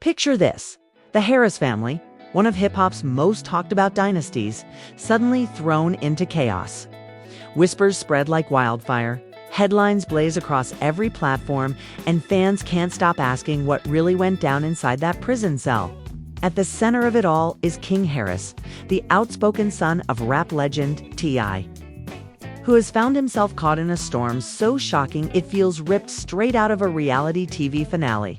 Picture this: the Harris family, one of hip-hop's most talked about dynasties, suddenly thrown into chaos. Whispers spread like wildfire, headlines blaze across every platform, and fans can't stop asking what really went down inside that prison cell. At the center of it all is King Harris, the outspoken son of rap legend T.I., who has found himself caught in a storm so shocking it feels ripped straight out of a reality TV finale.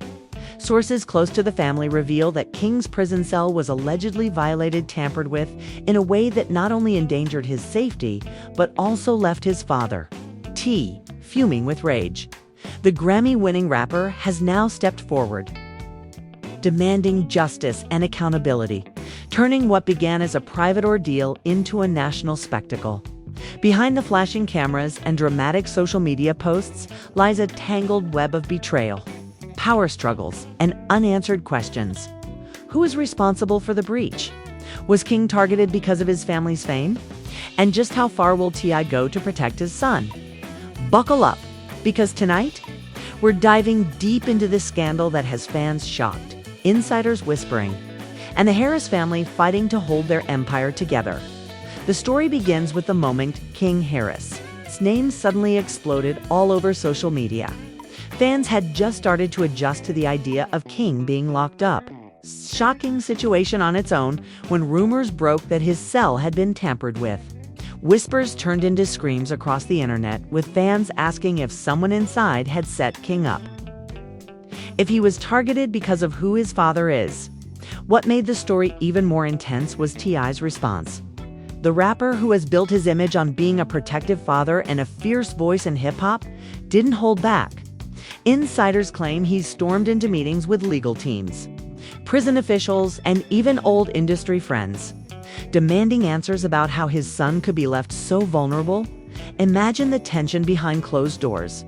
Sources close to the family reveal that King's prison cell was allegedly violated, tampered with, in a way that not only endangered his safety, but also left his father, T, fuming with rage. The Grammy-winning rapper has now stepped forward, demanding justice and accountability, turning what began as a private ordeal into a national spectacle. Behind the flashing cameras and dramatic social media posts lies a tangled web of betrayal, power struggles, and unanswered questions. Who is responsible for the breach? Was King targeted because of his family's fame? And just how far will T.I. go to protect his son? Buckle up, because tonight, we're diving deep into this scandal that has fans shocked, insiders whispering, and the Harris family fighting to hold their empire together. The story begins with the moment King Harris' name suddenly exploded all over social media. Fans had just started to adjust to the idea of King being locked up. Shocking situation on its own when rumors broke that his cell had been tampered with. Whispers turned into screams across the internet, with fans asking if someone inside had set King up, if he was targeted because of who his father is. What made the story even more intense was T.I.'s response. The rapper, who has built his image on being a protective father and a fierce voice in hip-hop, didn't hold back. Insiders claim he stormed into meetings with legal teams, prison officials, and even old industry friends, demanding answers about how his son could be left so vulnerable. Imagine the tension behind closed doors.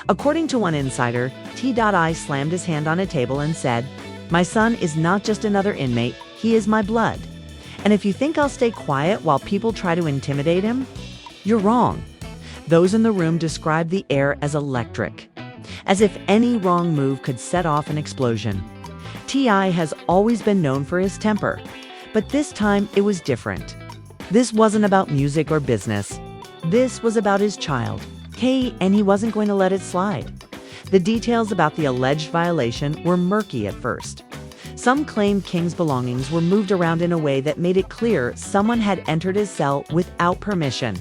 According to one insider, T.I. slammed his hand on a table and said, "My son is not just another inmate, he is my blood. And if you think I'll stay quiet while people try to intimidate him, you're wrong." Those in the room described the air as electric, as if any wrong move could set off an explosion. T.I. has always been known for his temper, but this time it was different. This wasn't about music or business. This was about his child, Kay, and he wasn't going to let it slide. The details about the alleged violation were murky at first. Some claimed King's belongings were moved around in a way that made it clear someone had entered his cell without permission.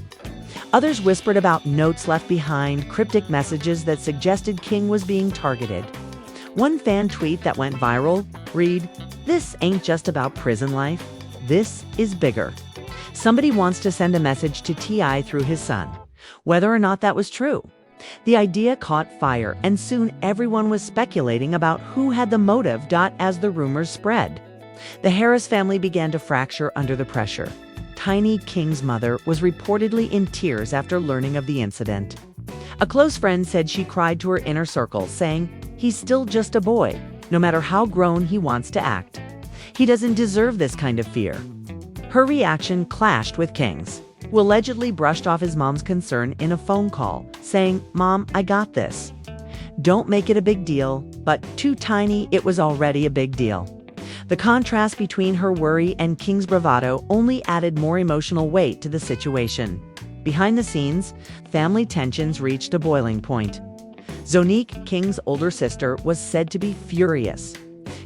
Others whispered about notes left behind, cryptic messages that suggested King was being targeted. One fan tweet that went viral read, "This ain't just about prison life. This is bigger. Somebody wants to send a message to T.I. through his son." Whether or not that was true, the idea caught fire, and soon everyone was speculating about who had the motive. As the rumors spread, the Harris family began to fracture under the pressure. Tiny, King's mother, was reportedly in tears after learning of the incident. A close friend said she cried to her inner circle, saying, "He's still just a boy, no matter how grown he wants to act. He doesn't deserve this kind of fear." Her reaction clashed with King's, who allegedly brushed off his mom's concern in a phone call, saying, "Mom, I got this. Don't make it a big deal." But to Tiny, it was already a big deal. The contrast between her worry and King's bravado only added more emotional weight to the situation. Behind the scenes, family tensions reached a boiling point. Zonique, King's older sister, was said to be furious.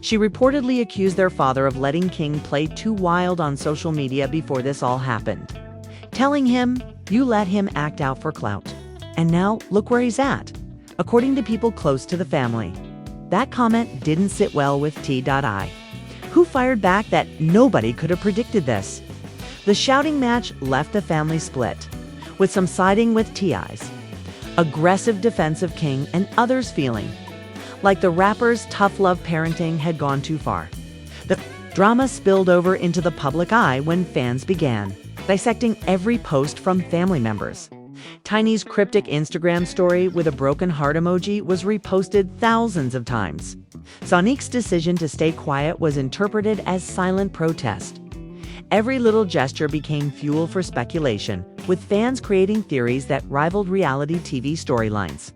She reportedly accused their father of letting King play too wild on social media before this all happened, telling him, "You let him act out for clout. And now look where he's at," according to people close to the family. That comment didn't sit well with T.I., who fired back that nobody could have predicted this. The shouting match left the family split, with some siding with T.I.'s aggressive defense of King and others feeling like the rapper's tough love parenting had gone too far. The drama spilled over into the public eye when fans began dissecting every post from family members. Tiny's cryptic Instagram story with a broken heart emoji was reposted thousands of times. Zonique's decision to stay quiet was interpreted as silent protest. Every little gesture became fuel for speculation, with fans creating theories that rivaled reality TV storylines.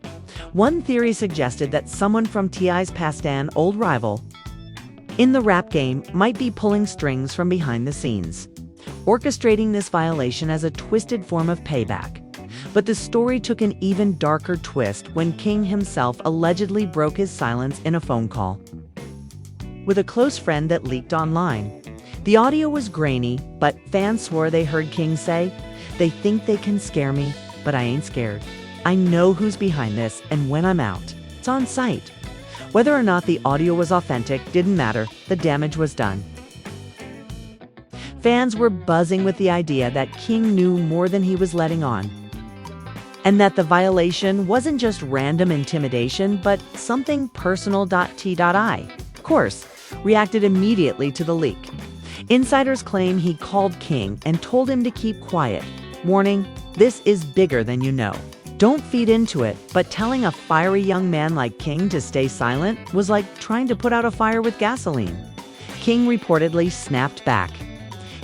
One theory suggested that someone from T.I.'s past, an old rival, in the rap game might be pulling strings from behind the scenes, orchestrating this violation as a twisted form of payback. But the story took an even darker twist when King himself allegedly broke his silence in a phone call with a close friend that leaked online. The audio was grainy, but fans swore they heard King say, "They think they can scare me, but I ain't scared. I know who's behind this, and when I'm out, it's on site." Whether or not the audio was authentic didn't matter, the damage was done. Fans were buzzing with the idea that King knew more than he was letting on, and that the violation wasn't just random intimidation, but something personal. T.I, of course, reacted immediately to the leak. Insiders claim he called King and told him to keep quiet, warning, "This is bigger than you know. Don't feed into it." But telling a fiery young man like King to stay silent was like trying to put out a fire with gasoline. King reportedly snapped back,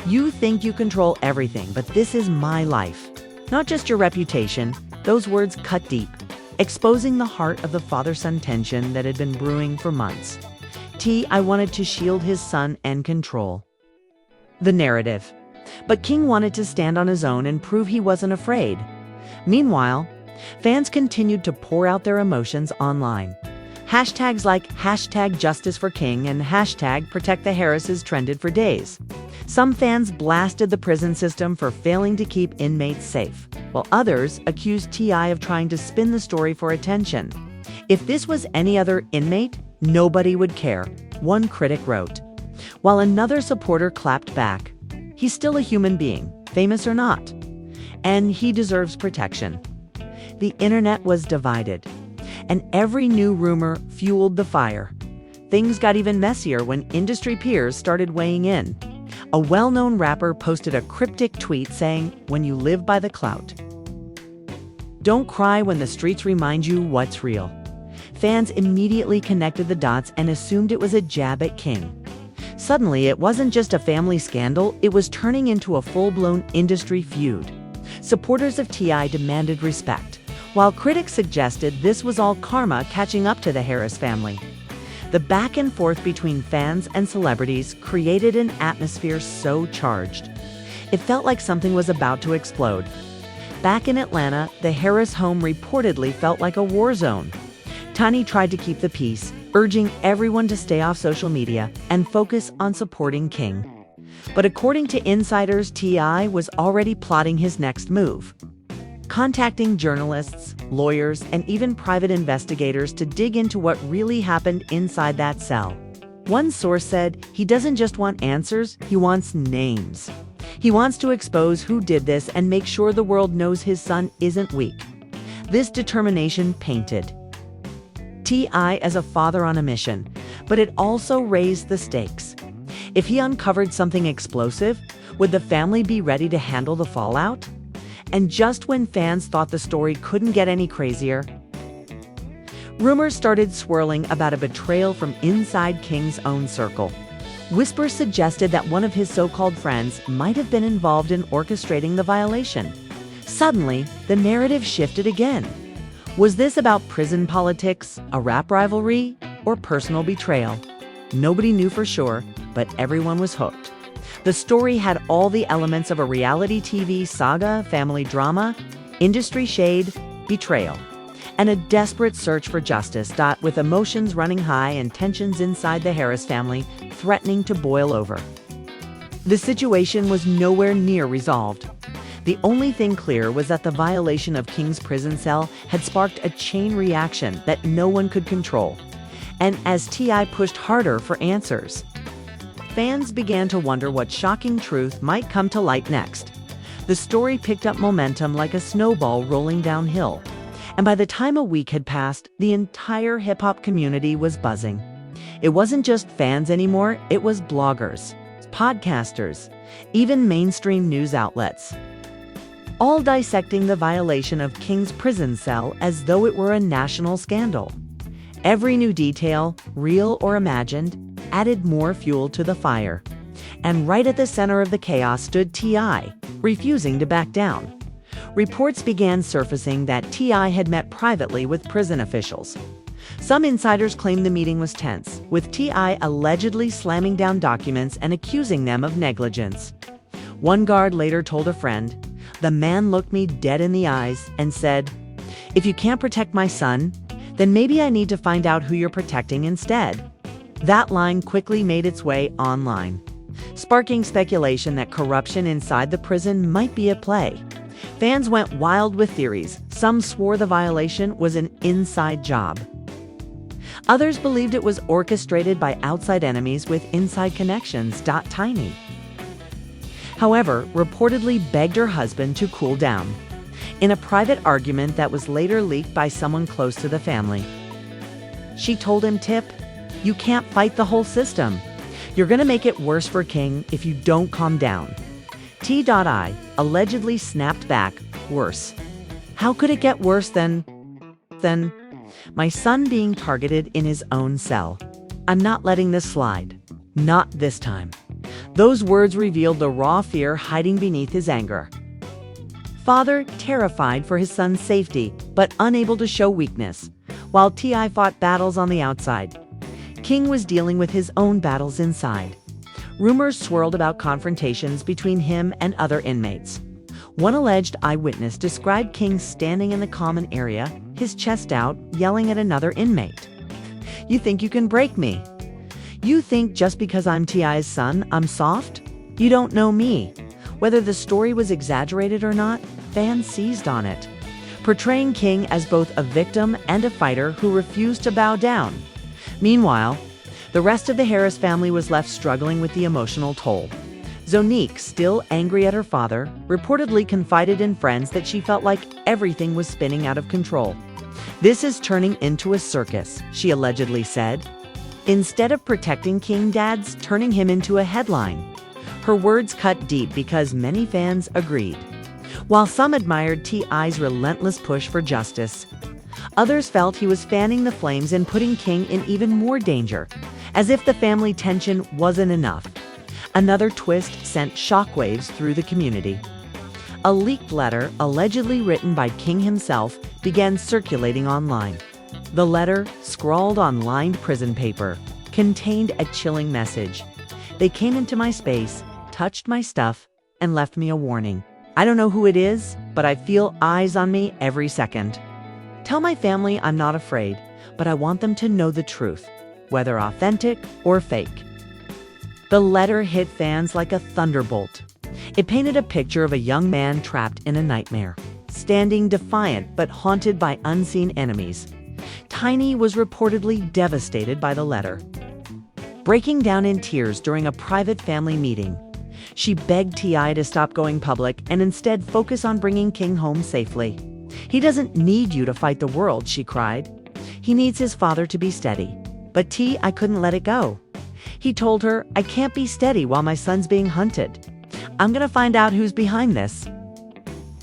"You think you control everything, but this is my life, not just your reputation." Those words cut deep, exposing the heart of the father-son tension that had been brewing for months. T.I wanted to shield his son and control the narrative, but King wanted to stand on his own and prove he wasn't afraid. Meanwhile, fans continued to pour out their emotions online. Hashtags like #JusticeForKing and #ProtectTheHarrises trended for days. Some fans blasted the prison system for failing to keep inmates safe, while others accused T.I of trying to spin the story for attention. "If this was any other inmate, nobody would care," one critic wrote, while another supporter clapped back. "He's still a human being, famous or not, and he deserves protection." The internet was divided, and every new rumor fueled the fire. Things got even messier when industry peers started weighing in. A well-known rapper posted a cryptic tweet saying, "When you live by the clout, don't cry when the streets remind you what's real." Fans immediately connected the dots and assumed it was a jab at King. Suddenly, it wasn't just a family scandal, it was turning into a full-blown industry feud. Supporters of T.I demanded respect, while critics suggested this was all karma catching up to the Harris family. The back and forth between fans and celebrities created an atmosphere so charged, it felt like something was about to explode. Back in Atlanta, the Harris home reportedly felt like a war zone. Tani tried to keep the peace, urging everyone to stay off social media and focus on supporting King. But according to insiders, T.I was already plotting his next move, contacting journalists, lawyers, and even private investigators to dig into what really happened inside that cell. One source said he doesn't just want answers, he wants names. He wants to expose who did this and make sure the world knows his son isn't weak. This determination painted T.I as a father on a mission, but it also raised the stakes. If he uncovered something explosive, would the family be ready to handle the fallout? And just when fans thought the story couldn't get any crazier, rumors started swirling about a betrayal from inside King's own circle. Whispers suggested that one of his so-called friends might have been involved in orchestrating the violation. Suddenly, the narrative shifted again. Was this about prison politics, a rap rivalry, or personal betrayal? Nobody knew for sure, but everyone was hooked. The story had all the elements of a reality TV saga, family drama, industry shade, betrayal, and a desperate search for justice, with emotions running high and tensions inside the Harris family threatening to boil over. The situation was nowhere near resolved. The only thing clear was that the violation of King's prison cell had sparked a chain reaction that no one could control. And as T.I pushed harder for answers, fans began to wonder what shocking truth might come to light next. The story picked up momentum like a snowball rolling downhill. And by the time a week had passed, the entire hip-hop community was buzzing. It wasn't just fans anymore, it was bloggers, podcasters, even mainstream news outlets, all dissecting the violation of King's prison cell as though it were a national scandal. Every new detail, real or imagined, added more fuel to the fire. And right at the center of the chaos stood T.I, refusing to back down. Reports began surfacing that T.I had met privately with prison officials, Some insiders claim the meeting was tense, with T.I. allegedly slamming down documents and accusing them of negligence. One guard later told a friend, "The man looked me dead in the eyes and said, 'If you can't protect my son, then maybe I need to find out who you're protecting instead.'" That line quickly made its way online, sparking speculation that corruption inside the prison might be at play. Fans went wild with theories. Some swore the violation was an inside job. Others believed it was orchestrated by outside enemies with inside connections. Tiny, however, reportedly begged her husband to cool down in a private argument that was later leaked by someone close to the family. She told him, "Tip, you can't fight the whole system. You're going to make it worse for King if you don't calm down." T.I. allegedly snapped back, "Worse? How could it get worse than my son being targeted in his own cell? I'm not letting this slide. Not this time." Those words revealed the raw fear hiding beneath his anger. Father terrified for his son's safety, but unable to show weakness. While T.I. fought battles on the outside, King was dealing with his own battles inside. Rumors swirled about confrontations between him and other inmates. One alleged eyewitness described King standing in the common area, his chest out, yelling at another inmate, "You think you can break me? You think just because I'm T.I.'s son, I'm soft? You don't know me." Whether the story was exaggerated or not, fans seized on it, portraying King as both a victim and a fighter who refused to bow down. Meanwhile, the rest of the Harris family was left struggling with the emotional toll. Zonique, still angry at her father, reportedly confided in friends that she felt like everything was spinning out of control. "This is turning into a circus," she allegedly said. "Instead of protecting King, Dad's turning him into a headline." Her words cut deep because many fans agreed. While some admired T.I.'s relentless push for justice, others felt he was fanning the flames and putting King in even more danger, as if the family tension wasn't enough. Another twist sent shockwaves through the community. A leaked letter, allegedly written by King himself, began circulating online. The letter, scrawled on lined prison paper, contained a chilling message. "They came into my space, touched my stuff, and left me a warning. I don't know who it is, but I feel eyes on me every second. Tell my family I'm not afraid, but I want them to know the truth, whether authentic or fake." The letter hit fans like a thunderbolt. It painted a picture of a young man trapped in a nightmare, standing defiant but haunted by unseen enemies. Tiny was reportedly devastated by the letter. Breaking down in tears during a private family meeting, she begged T.I. to stop going public and instead focus on bringing King home safely. "He doesn't need you to fight the world," she cried. "He needs his father to be steady." But T.I. couldn't let it go. He told her, "I can't be steady while my son's being hunted. I'm going to find out who's behind this,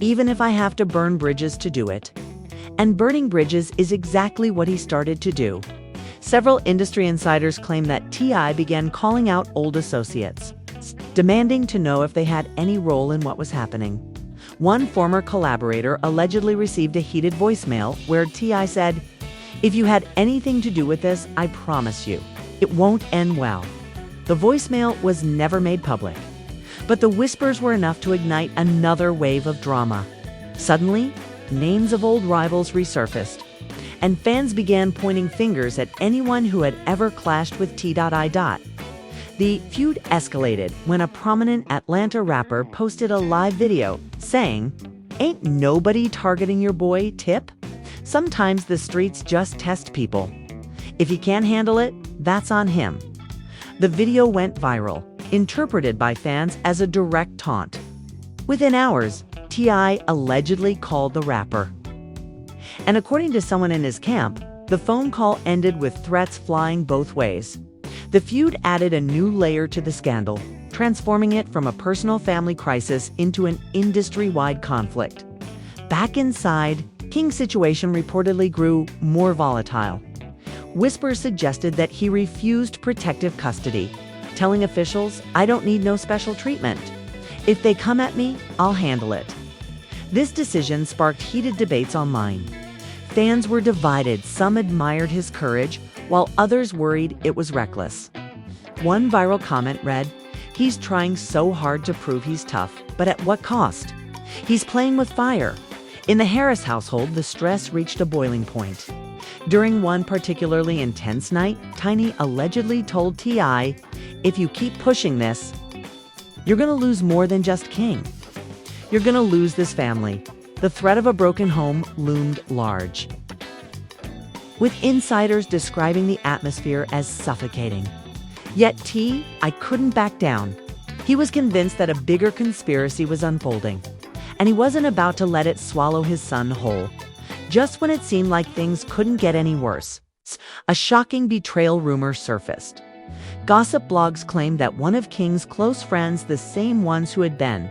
even if I have to burn bridges to do it." And burning bridges is exactly what he started to do. Several industry insiders claim that T.I. began calling out old associates, demanding to know if they had any role in what was happening. One former collaborator allegedly received a heated voicemail where T.I. said, "If you had anything to do with this, I promise you, it won't end well." The voicemail was never made public, but the whispers were enough to ignite another wave of drama. Suddenly, names of old rivals resurfaced, and fans began pointing fingers at anyone who had ever clashed with T.I. The feud escalated when a prominent Atlanta rapper posted a live video saying, "Ain't nobody targeting your boy, Tip. Sometimes the streets just test people. If he can't handle it, that's on him." The video went viral, interpreted by fans as a direct taunt. Within hours, T.I. allegedly called the rapper. And according to someone in his camp, the phone call ended with threats flying both ways. The feud added a new layer to the scandal, transforming it from a personal family crisis into an industry-wide conflict. Back inside, King's situation reportedly grew more volatile. Whispers suggested that he refused protective custody, telling officials, "I don't need no special treatment. If they come at me, I'll handle it." This decision sparked heated debates online. Fans were divided. Some admired his courage, while others worried it was reckless. One viral comment read, "He's trying so hard to prove he's tough, but at what cost? He's playing with fire." In the Harris household, the stress reached a boiling point. During one particularly intense night, Tiny allegedly told T.I., "If you keep pushing this, you're going to lose more than just King. You're going to lose this family." The threat of a broken home loomed large, with insiders describing the atmosphere as suffocating. Yet T.I. couldn't back down. He was convinced that a bigger conspiracy was unfolding, and he wasn't about to let it swallow his son whole. Just when it seemed like things couldn't get any worse, a shocking betrayal rumor surfaced. Gossip blogs claimed that one of King's close friends, the same ones who had been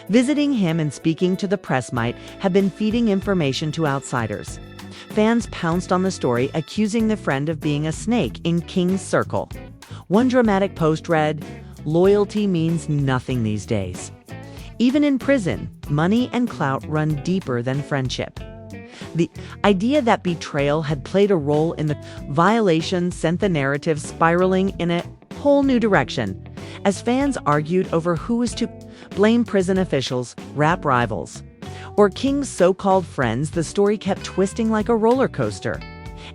visiting him and speaking to the press, might have been feeding information to outsiders. Fans pounced on the story, accusing the friend of being a snake in King's circle. One dramatic post read, "Loyalty means nothing these days. Even in prison, money and clout run deeper than friendship." The idea that betrayal had played a role in the violation sent the narrative spiraling in a whole new direction. As fans argued over who was to blame, prison officials, rap rivals, or King's so-called friends, the story kept twisting like a roller coaster.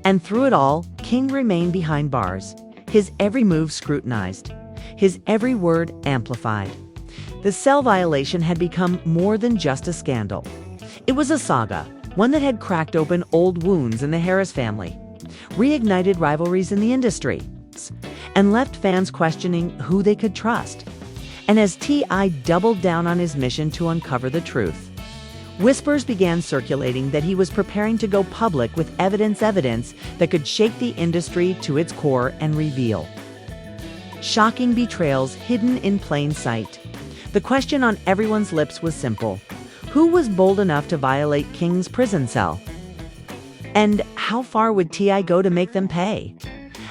And through it all, King remained behind bars, his every move scrutinized, his every word amplified. The cell violation had become more than just a scandal. It was a saga, one that had cracked open old wounds in the Harris family, reignited rivalries in the industry, and left fans questioning who they could trust. And as T.I. doubled down on his mission to uncover the truth, whispers began circulating that he was preparing to go public with evidence that could shake the industry to its core and reveal shocking betrayals hidden in plain sight. The question on everyone's lips was simple: who was bold enough to violate King's prison cell? And how far would T.I. go to make them pay?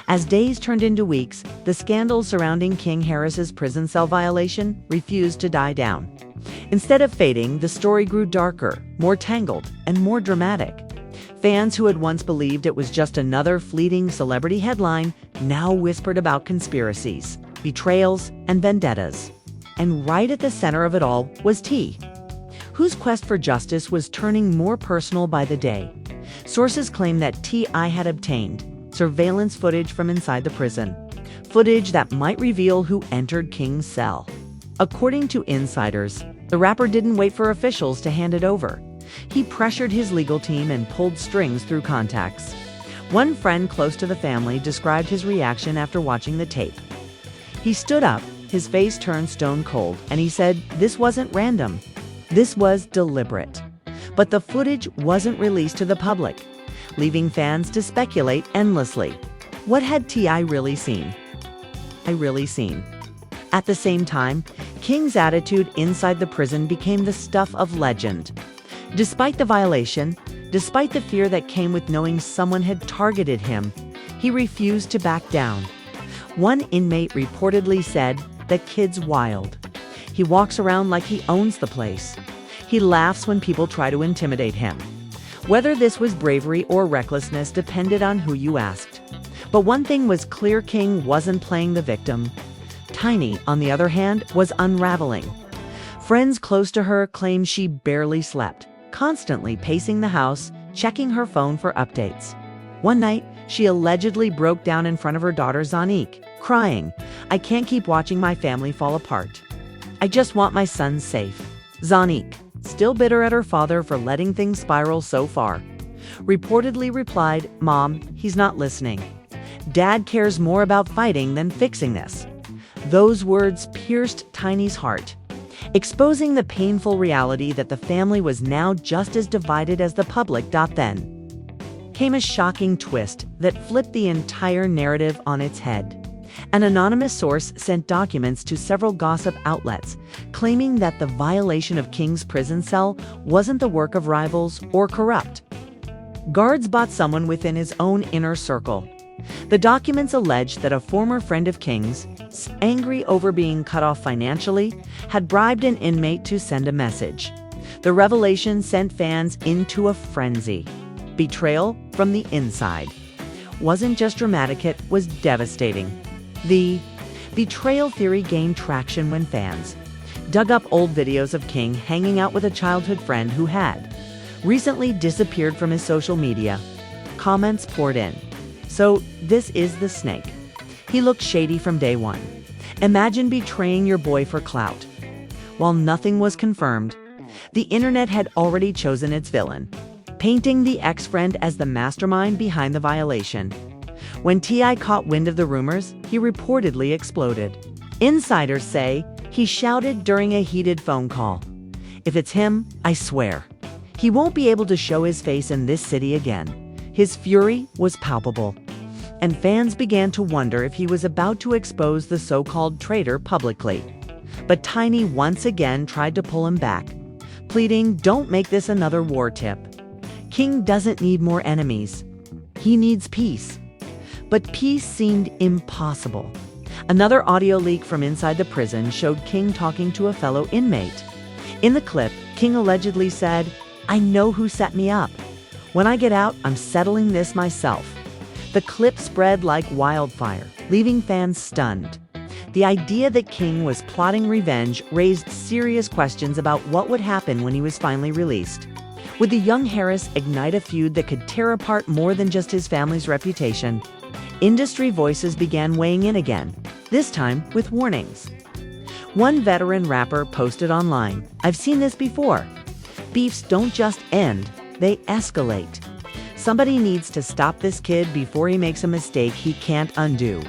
As days turned into weeks, the scandal surrounding King Harris's prison cell violation refused to die down. Instead of fading, the story grew darker, more tangled, and more dramatic. Fans who had once believed it was just another fleeting celebrity headline now whispered about conspiracies, betrayals, and vendettas. And right at the center of it all was T, whose quest for justice was turning more personal by the day. Sources claim that T.I. had obtained surveillance footage from inside the prison, footage that might reveal who entered King's cell. According to insiders, the rapper didn't wait for officials to hand it over. He pressured his legal team and pulled strings through contacts. One friend close to the family described his reaction after watching the tape. He stood up, his face turned stone cold, and he said, "This wasn't random. This was deliberate." But the footage wasn't released to the public, leaving fans to speculate endlessly. What had T.I. really seen? At the same time, King's attitude inside the prison became the stuff of legend. Despite the violation, despite the fear that came with knowing someone had targeted him, he refused to back down. One inmate reportedly said, "That kid's wild. He walks around like he owns the place. He laughs when people try to intimidate him." Whether this was bravery or recklessness depended on who you asked. But one thing was clear: King wasn't playing the victim. Tiny, on the other hand, was unraveling. Friends close to her claimed she barely slept, constantly pacing the house, checking her phone for updates. One night, she allegedly broke down in front of her daughter Zanique, crying, "I can't keep watching my family fall apart. I just want my son safe." Zanique, still bitter at her father for letting things spiral so far, reportedly replied, "Mom, he's not listening. Dad cares more about fighting than fixing this." Those words pierced Tiny's heart, exposing the painful reality that the family was now just as divided as the public. Then came a shocking twist that flipped the entire narrative on its head. An anonymous source sent documents to several gossip outlets, claiming that the violation of King's prison cell wasn't the work of rivals or corrupt guards, but someone within his own inner circle. The documents alleged that a former friend of King's, angry over being cut off financially, had bribed an inmate to send a message. The revelation sent fans into a frenzy. Betrayal from the inside. Wasn't just dramatic, it was devastating. The betrayal theory gained traction when fans dug up old videos of King hanging out with a childhood friend who had recently disappeared from his social media. Comments poured in. So this is the snake. He looked shady from day one. Imagine betraying your boy for clout. While nothing was confirmed, the internet had already chosen its villain, painting the ex-friend as the mastermind behind the violation. When T.I. caught wind of the rumors, he reportedly exploded. Insiders say he shouted during a heated phone call, "If it's him, I swear, he won't be able to show his face in this city again." His fury was palpable, and fans began to wonder if he was about to expose the so-called traitor publicly. But Tiny once again tried to pull him back, pleading, "Don't make this another war tip. King doesn't need more enemies. He needs peace." But peace seemed impossible. Another audio leak from inside the prison showed King talking to a fellow inmate. In the clip, King allegedly said, "I know who set me up. When I get out, I'm settling this myself." The clip spread like wildfire, leaving fans stunned. The idea that King was plotting revenge raised serious questions about what would happen when he was finally released. Would the young Harris ignite a feud that could tear apart more than just his family's reputation? Industry voices began weighing in again, this time with warnings. One veteran rapper posted online, "I've seen this before. Beefs don't just end, they escalate. Somebody needs to stop this kid before he makes a mistake he can't undo."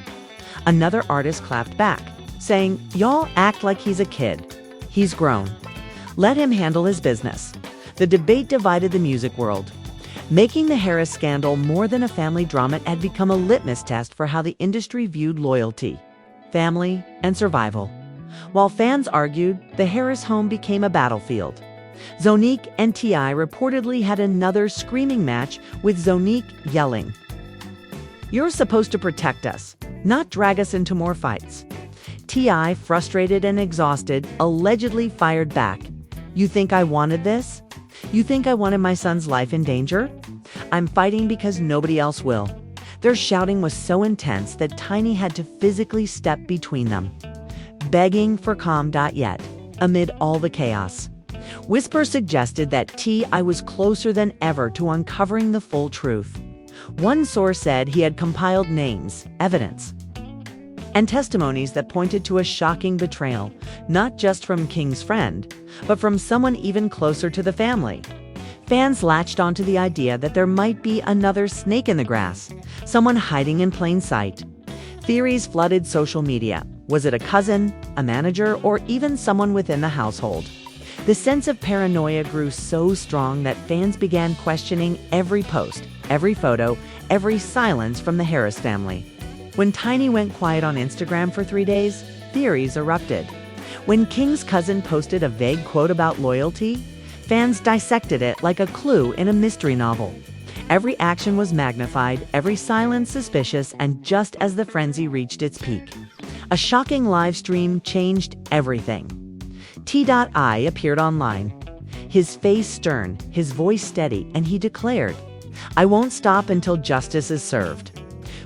Another artist clapped back, saying, "Y'all act like he's a kid. He's grown. Let him handle his business." The debate divided the music world, making the Harris scandal more than a family drama. It had become a litmus test for how the industry viewed loyalty, family, and survival. While fans argued, the Harris home became a battlefield. Zonique and T.I. reportedly had another screaming match, with Zonique yelling, "You're supposed to protect us, not drag us into more fights." T.I., frustrated and exhausted, allegedly fired back, "You think I wanted this? You think I wanted my son's life in danger? I'm fighting because nobody else will." Their shouting was so intense that Tiny had to physically step between them, begging for calm. Yet, amid all the chaos, whispers suggested that T.I. was closer than ever to uncovering the full truth. One source said he had compiled names, evidence, and testimonies that pointed to a shocking betrayal, not just from King's friend, but from someone even closer to the family. Fans latched onto the idea that there might be another snake in the grass, someone hiding in plain sight. Theories flooded social media. Was it a cousin, a manager, or even someone within the household? The sense of paranoia grew so strong that fans began questioning every post, every photo, every silence from the Harris family. When Tiny went quiet on Instagram for 3 days, theories erupted. When King's cousin posted a vague quote about loyalty, fans dissected it like a clue in a mystery novel. Every action was magnified, every silence suspicious, and just as the frenzy reached its peak, a shocking live stream changed everything. T.I. appeared online, his face stern, his voice steady, and he declared, "I won't stop until justice is served.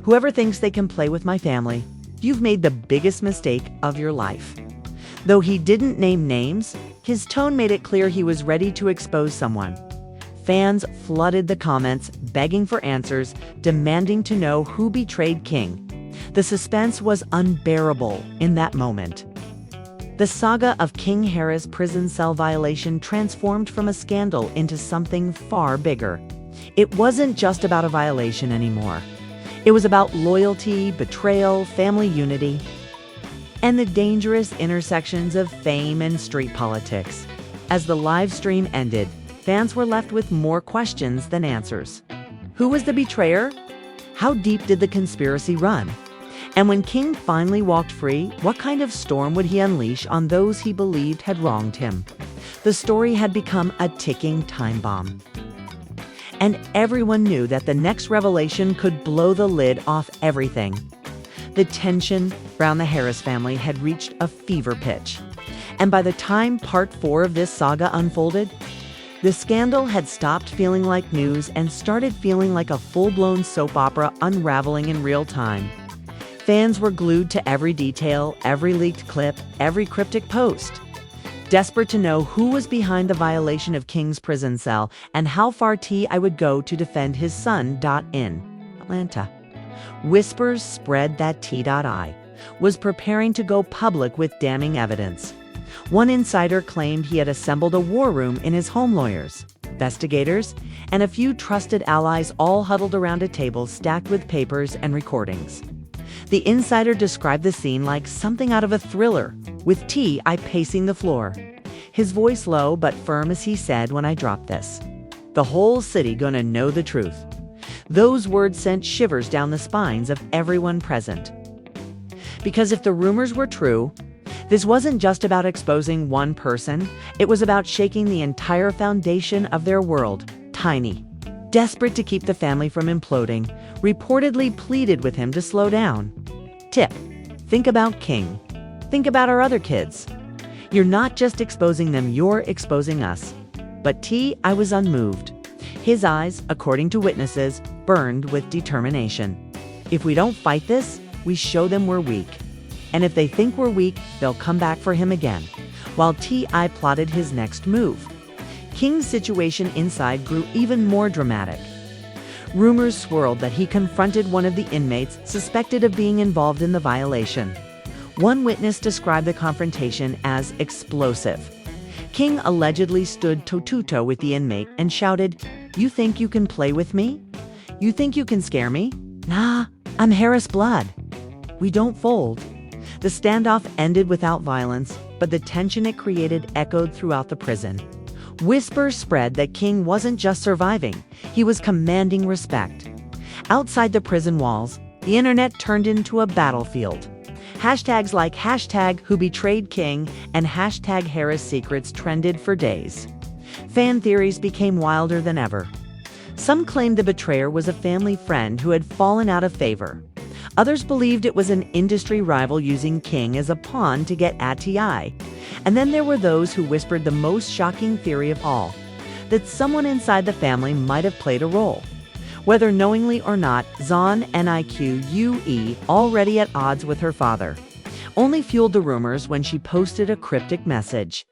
Whoever thinks they can play with my family, you've made the biggest mistake of your life." Though he didn't name names, his tone made it clear he was ready to expose someone. Fans flooded the comments, begging for answers, demanding to know who betrayed King. The suspense was unbearable in that moment. The saga of King Harris' prison cell violation transformed from a scandal into something far bigger. It wasn't just about a violation anymore. It was about loyalty, betrayal, family unity, and the dangerous intersections of fame and street politics. As the live stream ended, fans were left with more questions than answers. Who was the betrayer? How deep did the conspiracy run? And when King finally walked free, what kind of storm would he unleash on those he believed had wronged him? The story had become a ticking time bomb, and everyone knew that the next revelation could blow the lid off everything. The tension around the Harris family had reached a fever pitch, and by the time part 4 of this saga unfolded, The scandal had stopped feeling like news and started feeling like a full-blown soap opera unraveling in real time. Fans were glued to every detail, every leaked clip, every cryptic post, desperate to know who was behind the violation of King's prison cell and how far T.I. would go to defend his son. In Atlanta, whispers spread that T.I. was preparing to go public with damning evidence. One insider claimed he had assembled a war room in his home. Lawyers, investigators, and a few trusted allies all huddled around a table stacked with papers and recordings. The insider described the scene like something out of a thriller, with T.I. pacing the floor. His voice low but firm as he said, "When I drop this, the whole city gonna know the truth." Those words sent shivers down the spines of everyone present. Because if the rumors were true, this wasn't just about exposing one person, it was about shaking the entire foundation of their world. Tiny, desperate to keep the family from imploding, reportedly pleaded with him to slow down. Tip: think about King. Think about our other kids. You're not just exposing them, you're exposing us. But T.I. was unmoved. His eyes, according to witnesses, burned with determination. If we don't fight this, we show them we're weak. And if they think we're weak, they'll come back for him again. While T.I. plotted his next move, King's situation inside grew even more dramatic. Rumors swirled that he confronted one of the inmates suspected of being involved in the violation. One witness described the confrontation as explosive. King allegedly stood toe-to-toe with the inmate and shouted, "You think you can play with me? You think you can scare me? Nah, I'm Harris blood. We don't fold." The standoff ended without violence, but the tension it created echoed throughout the prison. Whispers spread that King wasn't just surviving, he was commanding respect. Outside the prison walls, the internet turned into a battlefield. Hashtags like #WhoBetrayedKing and #HarrisSecrets trended for days. Fan theories became wilder than ever. Some claimed the betrayer was a family friend who had fallen out of favor. Others believed it was an industry rival using King as a pawn to get at T.I. And then there were those who whispered the most shocking theory of all, that someone inside the family might have played a role. Whether knowingly or not, Zon Nique, already at odds with her father, only fueled the rumors when she posted a cryptic message.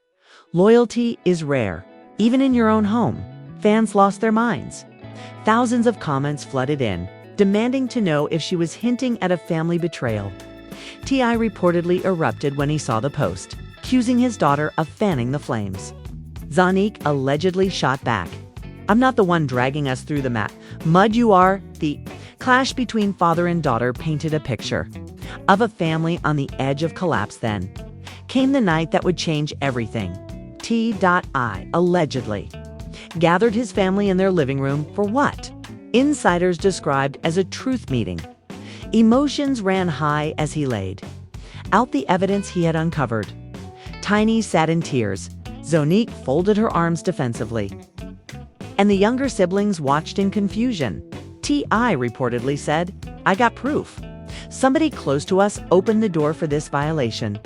"Loyalty is rare, even in your own home." Fans lost their minds. Thousands of comments flooded in, demanding to know if she was hinting at a family betrayal. T.I. reportedly erupted when he saw the post, accusing his daughter of fanning the flames. Zonique allegedly shot back, "I'm not the one dragging us through the mud, you are." The clash between father and daughter painted a picture of a family on the edge of collapse. Then came the night that would change everything. T.I. allegedly gathered his family in their living room for what insiders described as a truth meeting. Emotions ran high as he laid out the evidence he had uncovered. Tiny sat in tears. Zonique folded her arms defensively, and the younger siblings watched in confusion. T.I. reportedly said, "I got proof. Somebody close to us opened the door for this violation.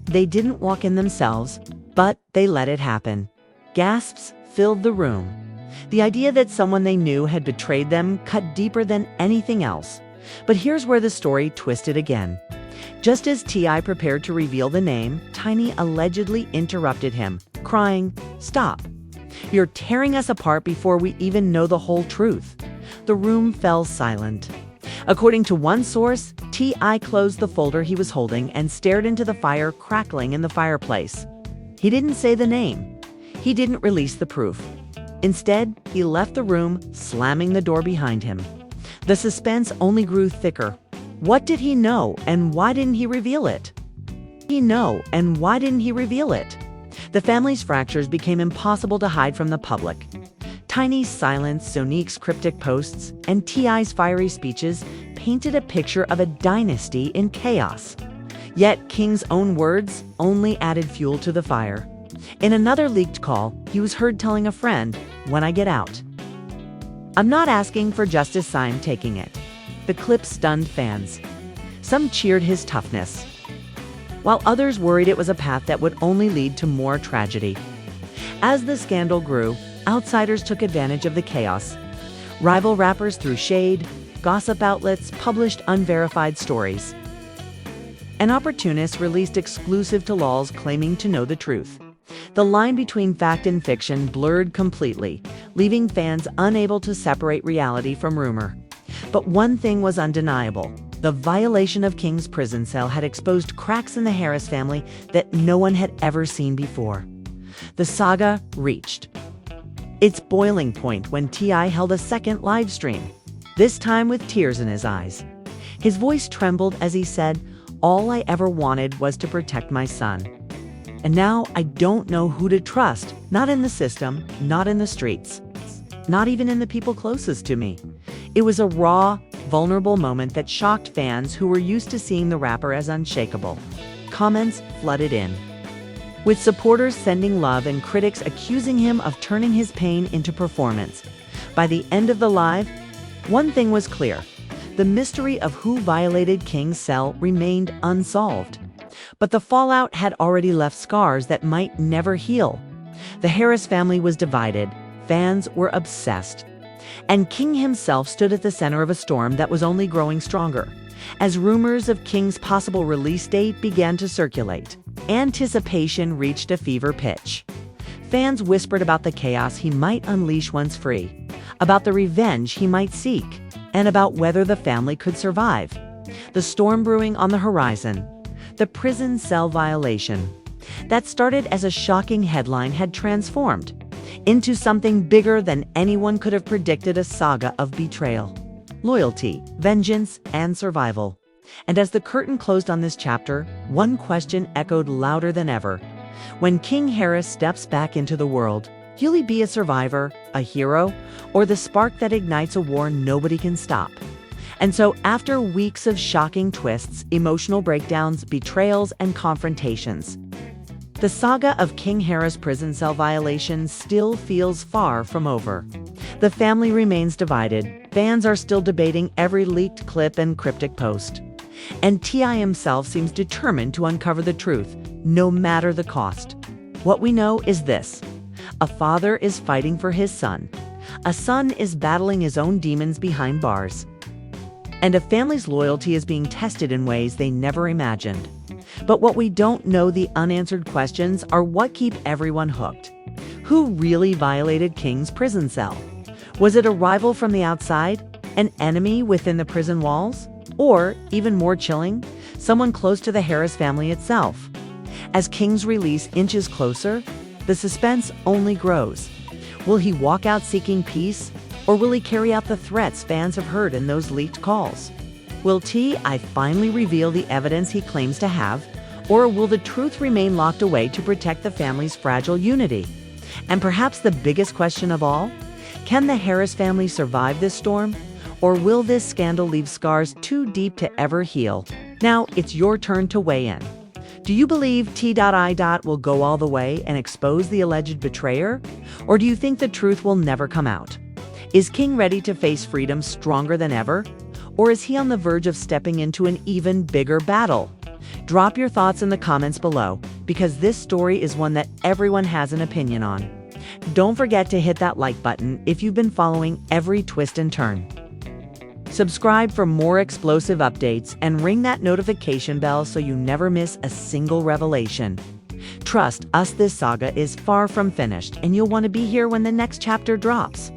They didn't walk in themselves, but they let it happen." Gasps filled the room. The idea that someone they knew had betrayed them cut deeper than anything else. But here's where the story twisted again. Just as T.I. prepared to reveal the name, Tiny allegedly interrupted him, crying, "Stop. You're tearing us apart before we even know the whole truth." The room fell silent. According to one source, T.I. closed the folder he was holding and stared into the fire crackling in the fireplace. He didn't say the name. He didn't release the proof. Instead, he left the room, slamming the door behind him. The suspense only grew thicker. What did he know, and why didn't he reveal it? The family's fractures became impossible to hide from the public. Tiny's silence, Zonique's cryptic posts, and T.I.'s fiery speeches painted a picture of a dynasty in chaos. Yet King's own words only added fuel to the fire. In another leaked call, he was heard telling a friend, "When I get out, I'm not asking for justice, I'm taking it." The clip stunned fans. Some cheered his toughness, while others worried it was a path that would only lead to more tragedy. As the scandal grew, outsiders took advantage of the chaos. Rival rappers threw shade, gossip outlets published unverified stories. And opportunists released exclusive tell-alls claiming to know the truth. The line between fact and fiction blurred completely, leaving fans unable to separate reality from rumor. But one thing was undeniable. The violation of King's prison cell had exposed cracks in the Harris family that no one had ever seen before. The saga reached its boiling point when T.I. held a second live stream, this time with tears in his eyes. His voice trembled as he said, "All I ever wanted was to protect my son. And now I don't know who to trust, not in the system, not in the streets, not even in the people closest to me." It was a raw, vulnerable moment that shocked fans who were used to seeing the rapper as unshakable. Comments flooded in, with supporters sending love and critics accusing him of turning his pain into performance. By the end of the live, one thing was clear. The mystery of who violated King's cell remained unsolved. But the fallout had already left scars that might never heal. The Harris family was divided, fans were obsessed, and King himself stood at the center of a storm that was only growing stronger. As rumors of King's possible release date began to circulate, anticipation reached a fever pitch. Fans whispered about the chaos he might unleash once free, about the revenge he might seek, and about whether the family could survive. The storm brewing on the horizon, the prison cell violation, that started as a shocking headline had transformed into something bigger than anyone could have predicted, a saga of betrayal, loyalty, vengeance, and survival. And as the curtain closed on this chapter, one question echoed louder than ever. When King Harris steps back into the world, will he be a survivor, a hero, or the spark that ignites a war nobody can stop? And so, after weeks of shocking twists, emotional breakdowns, betrayals, and confrontations, the saga of King Harris' prison cell violation still feels far from over. The family remains divided, fans are still debating every leaked clip and cryptic post, and T.I. himself seems determined to uncover the truth, no matter the cost. What we know is this: a father is fighting for his son, a son is battling his own demons behind bars, and a family's loyalty is being tested in ways they never imagined. But what we don't know, the unanswered questions, are what keep everyone hooked. Who really violated King's prison cell? Was it a rival from the outside? An enemy within the prison walls? Or, even more chilling, someone close to the Harris family itself? As King's release inches closer, the suspense only grows. Will he walk out seeking peace? Or will he carry out the threats fans have heard in those leaked calls? Will T.I. finally reveal the evidence he claims to have? Or will the truth remain locked away to protect the family's fragile unity? And perhaps the biggest question of all, can the Harris family survive this storm? Or will this scandal leave scars too deep to ever heal? Now it's your turn to weigh in. Do you believe T.I. will go all the way and expose the alleged betrayer? Or do you think the truth will never come out? Is King ready to face freedom stronger than ever? Or is he on the verge of stepping into an even bigger battle? Drop your thoughts in the comments below, because this story is one that everyone has an opinion on. Don't forget to hit that like button if you've been following every twist and turn. Subscribe for more explosive updates and ring that notification bell so you never miss a single revelation. Trust us, this saga is far from finished, and you'll want to be here when the next chapter drops.